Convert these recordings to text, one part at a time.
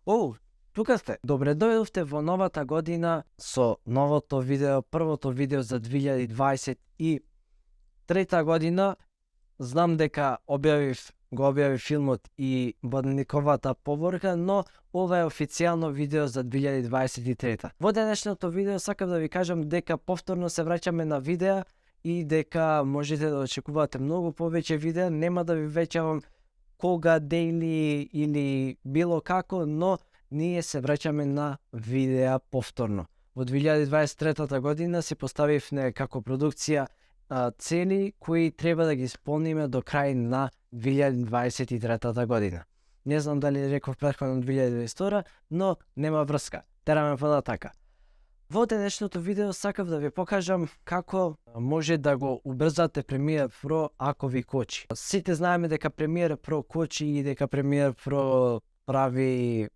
Тука сте. Добре дојдовте во новата година со новото видео, првото видео за 2023 година. Знам дека го објавив филмот и Бодниковата поворка, но ова е официјално видео за 2023. Во денешното видео сакам да ви кажам дека повторно се враќаме на видеа и дека можете да очекувате многу повеќе видеа. Нема да ви веќавам кога, дели или било како, но ние се враќаме на видеа повторно. Во 2023 година си поставив како продукција цели кои треба да ги исполниме до крај на 2023 година. Не знам дали реков претходно 2022, но нема врска. Тераме понатака. Во денешното видео сакав да ви покажам како може да го убрзате Premiere Pro ако ви кочи. Сите знаеме дека Premiere Pro кочи и дека Premiere Pro прави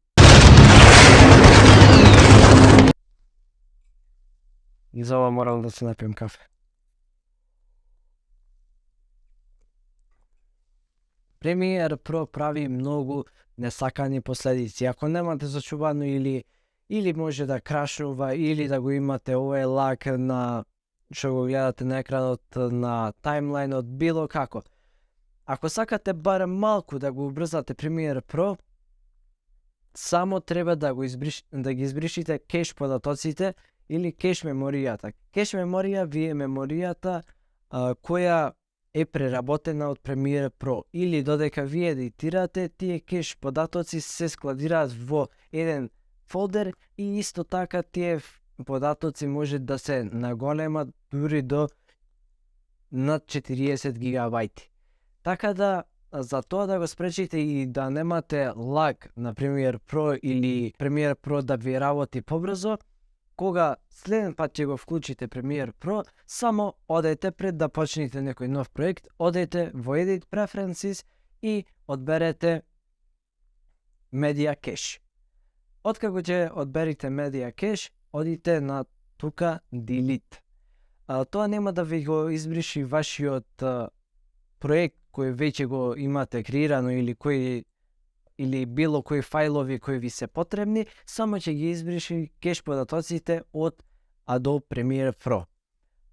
и за ова морам да се напием кафе. Premiere Pro прави многу несакани последици. Ако немате зачувано или може да крашува, или да го имате овој лак на што го гледате на екранот, на таймлајнот, било како. Ако сакате барем малку да го убрзате Premiere Pro, само треба да ги избришите кеш податоците или кеш меморијата. Кеш меморија ви е меморијата која е преработена од Premiere Pro, или додека ви едитирате, тие кеш податоци се складираат во еден фолдер и исто така тие податоци може да се наголемат дури до над 40 гигабајти. Така да, за тоа да го спречите и да немате лаг на Premiere Pro или Premiere Pro да ви работи побрзо, кога следен пат ќе го вклучите Premiere Pro, само одете пред да почнете некој нов проект, одете во Edit Preferences и одберете Media Cache. Откако ќе одберите Media Cache, одите на тука Delete. Тоа нема да ви го избриши вашиот проект кој веќе го имате креирано или било кои фајлови кои ви се потребни, само ќе ги избриши кеш податоците од Adobe Premiere Pro.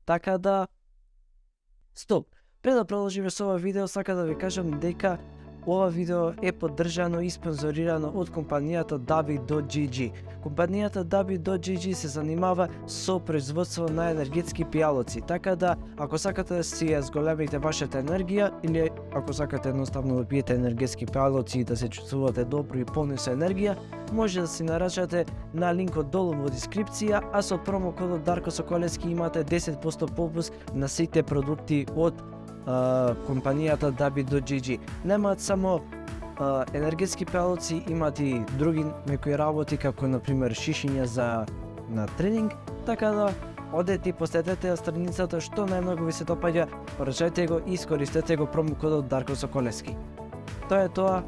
Така да, стоп! Пред да продолжиме со ова видео, сака да ви кажам дека ова видео е поддржано и спонзорирано од компанијата Dabi.gg. Компанијата Dabi.gg се занимава со производство на енергетски пијалоци, така да ако сакате да си ја зголемите вашата енергија или ако сакате едноставно да пиете енергетски пијалоци и да се чувствувате добро и полни со енергија, може да си нарачате на линкот долу во дескрипција, а со промокодот Дарко Соколевски имате 10% попуст на сите продукти од компанијата Dabi.gg. Немаат само енергетски пијалоци, имат и други некои работи, како например шишиња на тренинг, така да одете и посетете страницата што најмногу ви се допаѓа, порачајте го и искористете го промокодот Дарко Соколевски. Тоа е тоа,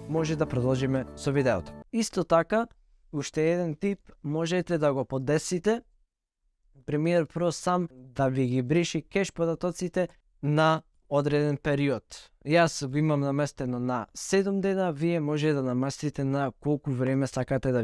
може да продолжиме со видеото. Исто така, уште еден тип, можете да го подесите Premiere Pro сам да ви ги бриши кеш податоците на одреден период. Јас го имам наместено на 7 дена, вие може да наместите на колку време сакате да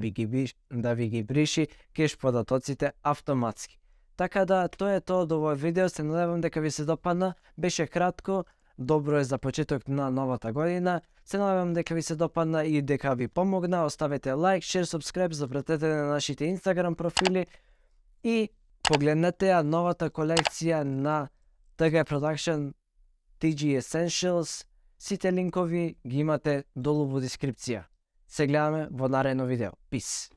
ви ги бриши кеш податоците автоматски. Така да, тоа е тоа од овој видео, се надевам дека ви се допадна, беше кратко, добро е за почеток на новата година, се надевам дека ви се допадна и дека ви помогна, оставете лайк, шер, субскрайб, запратете на нашите Instagram профили и погледнете ја новата колекција на TG Production TG Essentials. Сите линкови ги имате долу во дескрипција. Се гледаме во наредно видео. Peace!